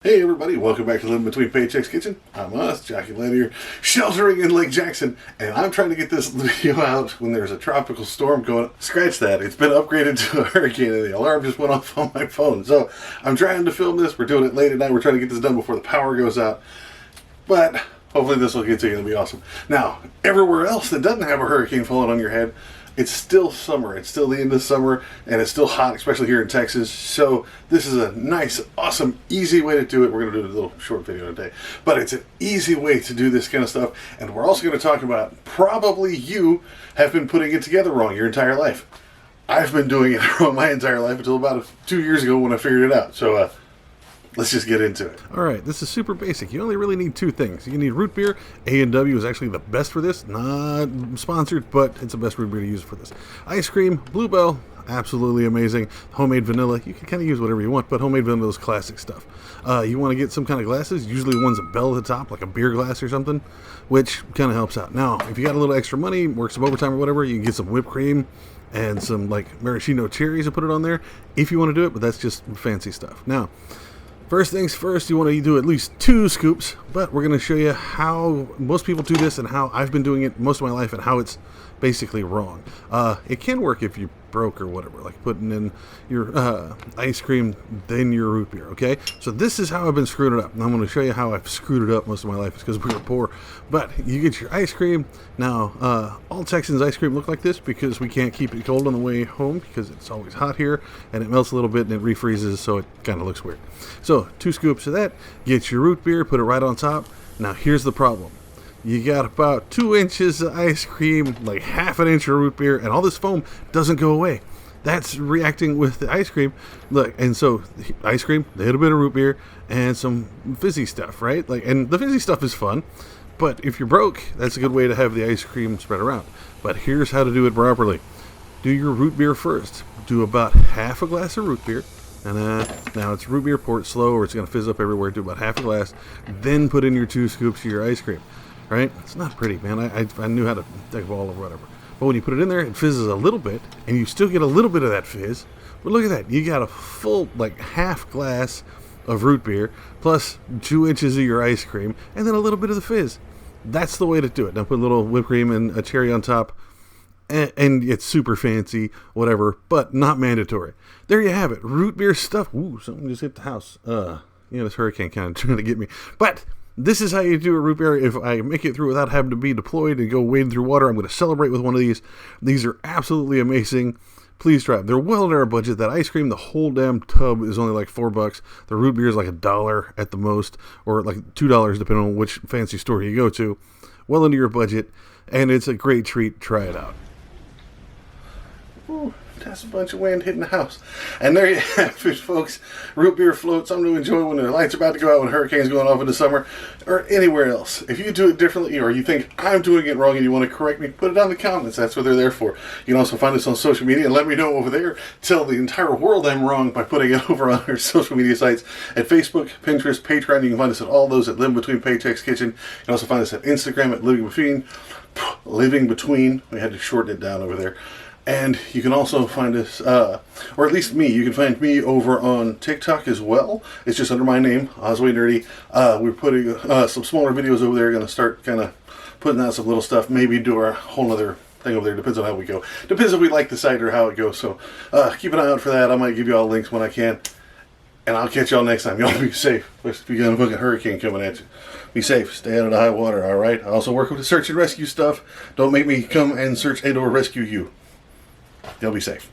Hey everybody, welcome back to Living Between Paychecks Kitchen. I'm us, Jockey Lad here, sheltering in Lake Jackson, and I'm trying to get this video out when there's a tropical storm going. Scratch that, it's been upgraded to a hurricane and the alarm just went off on my phone. So I'm trying to film this, we're doing it late at night, we're trying to get this done before the power goes out. But hopefully this will get to you, it'll be awesome. Now, everywhere else that doesn't have a hurricane falling on your head, it's still summer. It's still the end of summer, and it's still hot, especially here in Texas. So this is a nice, awesome, easy way to do it. We're going to do a little short video today, but it's an easy way to do this kind of stuff. And we're also going to talk about probably you have been putting it together wrong your entire life. I've been doing it wrong my entire life until about 2 years ago when I figured it out. So let's just get into it. All right, this is super basic. You only really need two things. You need root beer. A&W is actually the best for this. Not sponsored, but it's the best root beer to use for this. Ice cream, Bluebell, absolutely amazing. Homemade vanilla, you can kind of use whatever you want, but homemade vanilla is classic stuff. You want to get some kind of glasses, usually one's a bell at the top, like a beer glass or something, which kind of helps out. Now, if you got a little extra money, work some overtime or whatever, you can get some whipped cream and some like maraschino cherries and put it on there if you want to do it, but that's just fancy stuff. Now, first things first, you want to do at least 2 scoops, but we're going to show you how most people do this and how I've been doing it most of my life and how it's basically wrong. It can work if you broke or whatever, like putting in your ice cream, then your root beer, okay? So this is how I've been screwing it up. And I'm going to show you how I've screwed it up most of my life. It's because we were poor. But you get your ice cream. Now, all Texans ice cream look like this because we can't keep it cold on the way home because it's always hot here and it melts a little bit and it refreezes, so it kind of looks weird. So 2 scoops of that, get your root beer, put it right on top. Now here's the problem. You got about 2 inches of ice cream, like half an inch of root beer, and all this foam doesn't go away. That's reacting with the ice cream. Look, and so ice cream, a little bit of root beer, and some fizzy stuff, right? Like, and the fizzy stuff is fun, but if you're broke, that's a good way to have the ice cream spread around. But here's how to do it properly. Do your root beer first. Do about half a glass of root beer. And now it's root beer, pour it slow or it's going to fizz up everywhere. Do about half a glass. Then put in your 2 scoops of your ice cream. Right? It's not pretty, man. I knew how to take a ball or whatever. But when you put it in there, it fizzes a little bit, and you still get a little bit of that fizz. But look at that. You got a full, like, half glass of root beer, plus 2 inches of your ice cream, and then a little bit of the fizz. That's the way to do it. Now put a little whipped cream and a cherry on top, and it's super fancy, whatever, but not mandatory. There you have it. Root beer stuff. Ooh, something just hit the house. This hurricane kind of trying to get me. But this is how you do a root beer. If I make it through without having to be deployed and go wading through water, I'm going to celebrate with one of these. These are absolutely amazing. Please try them. They're well in our budget. That ice cream, the whole damn tub is only like $4. The root beer is like $1 at the most, or like $2 depending on which fancy store you go to. Well into your budget, and it's a great treat. Try it out. Ooh, that's a bunch of wind hitting the house. And there you have it, folks. Root beer float, something to enjoy when the lights are about to go out, when hurricanes going off in the summer, or anywhere else. If you do it differently, or you think I'm doing it wrong and you want to correct me, put it down in the comments. That's what they're there for. You can also find us on social media and let me know over there. Tell the entire world I'm wrong by putting it over on our social media sites at Facebook, Pinterest, Patreon. You can find us at all those at Living Between Paychecks Kitchen. You can also find us at Instagram at Living Between. We had to shorten it down over there. And you can also find us, or at least me, you can find me over on TikTok as well. It's just under my name, Osway Nerdy. We're putting some smaller videos over there. Going to start kind of putting out some little stuff. Maybe do our whole other thing over there. Depends on how we go. Depends if we like the site or how it goes. So keep an eye out for that. I might give you all links when I can. And I'll catch y'all next time. Y'all be safe. If you got a fucking hurricane coming at you. Be safe. Stay out of the high water, all right? I also work with the search and rescue stuff. Don't make me come and search and or rescue you. You'll be safe.